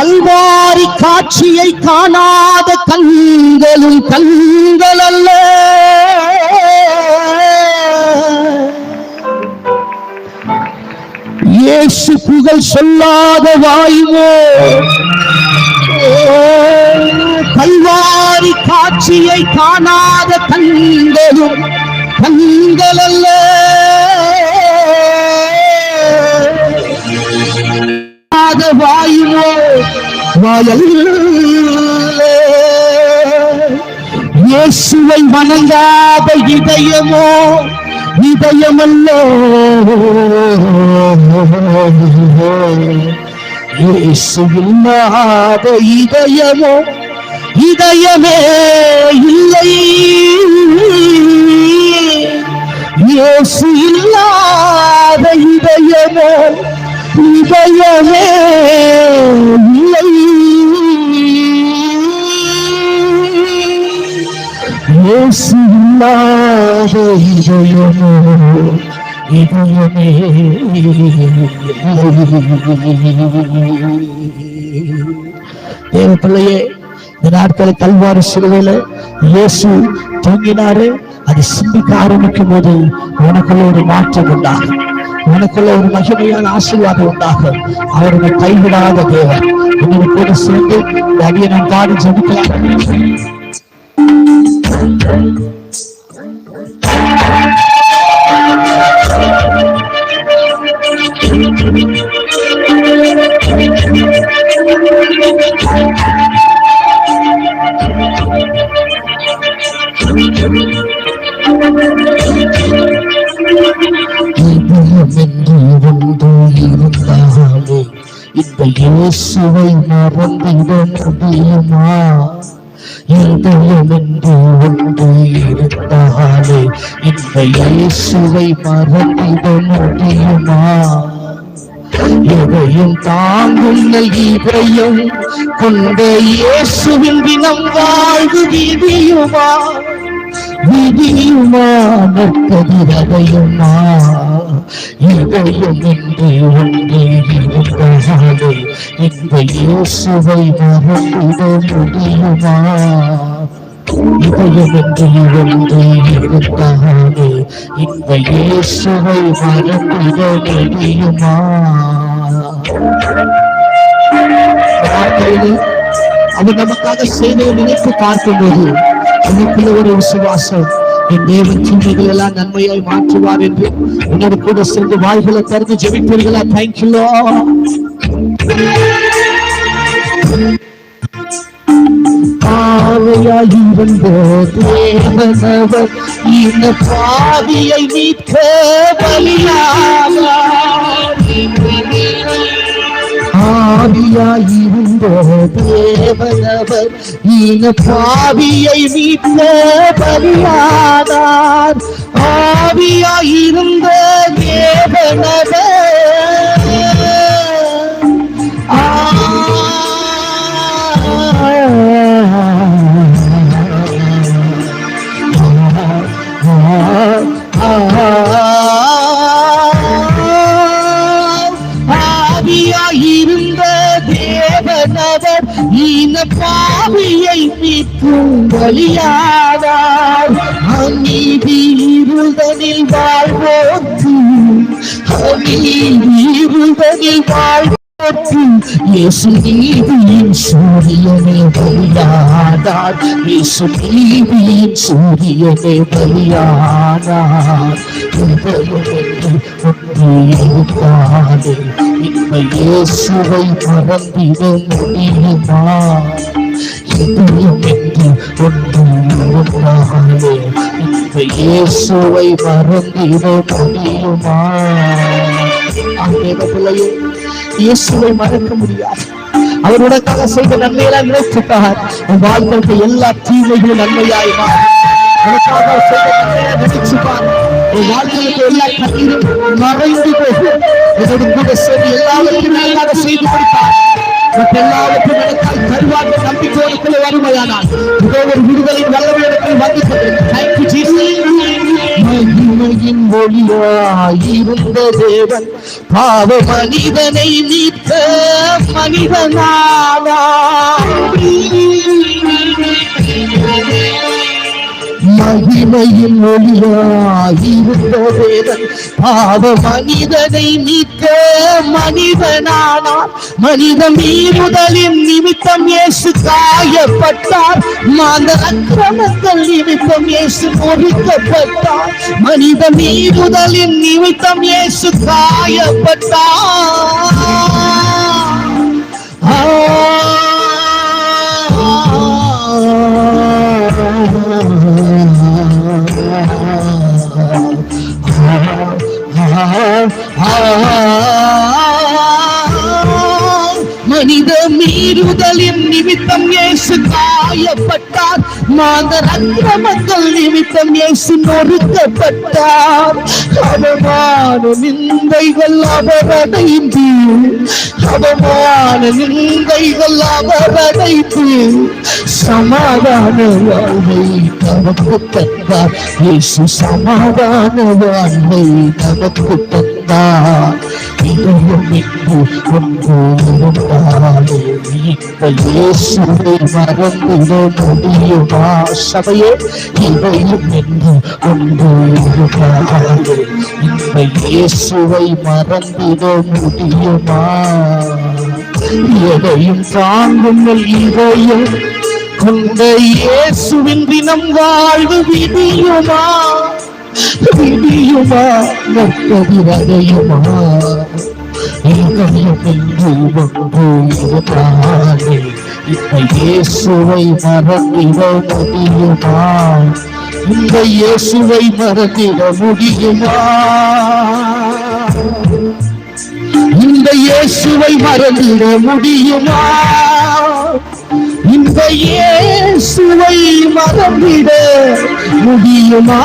கல்வாரி காட்சியை காணாத கண்களும் கண்கள் அல்ல. இயேசு புகழ் சொல்லாத வாய்வோ கல்வாரி காட்சியை காணாத கண்களும் கண்கள் அல்ல. வாயுவோ வாயல்ல. இயேசுவை வணங்காத இதயமோ இதயமல்ல. இயேசு இல்லாத இதயமோ இதயமே இல்லை. இயேசு இல்லாத இதயமோ இதயமே இல்லை. இயேசு இல்லாத இதயமோ இதயமே தேவ பிள்ளையே, இந்த நாட்களில் கல்வாரி சிலுவையில இயேசு தூங்கினாரு. அது சிந்திக்க ஆரம்பிக்கும் போது உனக்குள்ள ஒரு மாற்றம் உண்டாகும், உனக்குள்ள ஒரு மகிமையான ஆசீர்வாதம் உண்டாகும். அவருடைய கைவிடாத தேவன். இன்னொரு கூட சேர்ந்து அடியை நாம் பாடி ஜெபிக்கலாம். இந்த இயேசுவை மறந்திட முடியுமா? இதயம் என்று ஒன்று இருந்தாலே இந்த இயேசுவை மறந்திட முடியுமா? எதையும் தாங்கும் இதயம் கொண்ட இயேசுவின் தினம் வாழ்வு விதியுமா? விதியுமா நற்கதிரதையுமா? இதயம் என்று ஒன்றே இருந்தாலே இந்த இயேசுவை மறந்திட முடியுமா? இதயம் என்று ஒன்றே இருந்தாலே இந்த இயேசுவை மறந்திட முடியுமா? அவர் நமக்காக செய்ததை நினைத்து பார்க்கும்போது எனக்குள்ள ஒரு விசுவாசம், என் தேவன் தீமைகள் எல்லாம் நன்மையாய் மாற்றுவார் என்று. உன்னோடு கூட சேர்ந்து வாய்களை திறந்து ஜெபிப்பீர்களா? Thank you Lord. பாவியாயிருந்த தேவனவர் இந்த பாவியை மீட்க பலியானார். ஆவியாயிருந்த தேவனவர் இந்த பாவியை மீட்க பலியானார். ஆவியாயிருந்த தேவனவர் ஆவியாயிருந்த தேவனவர் இந்த பாவியை மீட்கும் பலியானார். அநீதி இருதனில் வாழ்வோர்க்கு அநீதி இருதனில் வாழ்வோர்க்கு இயேசு நீதியின் சூரியனே பலியானார். இயேசு நீதியின் சூரியனே பலியானார். இருந்தாலே இந்த இயேசுவை மறந்திட முடியுமா? இதயம் என்று ஒன்று இருந்தாலே இந்த இயேசுவை மறந்திட முடியுமா? பிள்ளையே, இயேசுவை மறக்க முடியாது. அவர் உனக்காக செய்த நன்மையெல்லாம் நினைச்சுட்டார். உன் வாழ்க்கை எல்லா தீமைகளும் நன்மையாய் உனக்காக செய்த நன்மையை நினைச்சுப்பார். உன் வாழ்க்கைக்கு எல்லா கண்ணீரும் மறைந்து போகும். இதோடு கூட சேர்ந்து எல்லாவற்றையும் நன்றாக செய்து கொடுத்தார். எல்லாவற்றையும் எனக்கால் தருவார் நம்பிக்கையோடு வறுமையானால் இதோ ஒரு விடுதலின் வல்லமை எனக்கு வந்து மகிமையின் ஒளியாயிருந்த தேவன் பாவ மனிதனை மீட்க மனிதனானா மகிமையின் ஒளியாயிருந்த தேவன் பாவ மனிதனை மீட்க மனிதனானார். மனித மீறுதலின் நிமித்தம் இயேசு காயப்பட்டார். மாந்த அக்கிரமங்கள் நிமித்தம் இயேசு பொறிக்கப்பட்டார். மனித மீறுதலின் நிமித்தம் இயேசு காயப்பட்டார். மனித மீறுதலின் நிமித்தம் இயேசு காயப்பட்டார். மாந்தர் அக்கிரமங்கள் நிமித்தம் இயேசு நொறுக்கப்பட்டார். அவமான நிந்தைகள் அவரடைந்து அவமான நிந்தைகள் அவரடைத்து சமாதான வாழ்வை நமக்கு தந்தார். இயேசு சமாதான வாழ்வை நமக்கு தந்தார். இதயம் என்று ஒன்று இருந்தாலே இந்த இயேசுவை மறந்திட முடியுமா? சபையே, இதயம் என்று ஒன்று இருந்தாலே இந்த இயேசுவை மறந்திட முடியுமா? எதையும் தாங்கும் இதயம் கொண்ட இயேசுவின் தினம் வாழ்வு விடியுமா? விடியுமா? நற்பதி வரையுமா? இதயம் என்று ஒன்று இருந்தாலே இந்த இயேசுவை மறந்திட முடியுமா? இந்த இயேசுவை மறந்திட முடியுமா? இந்த இயேசுவை மறந்திட முடியுமா? இந்த இயேசுவை மறந்திட முடியுமா?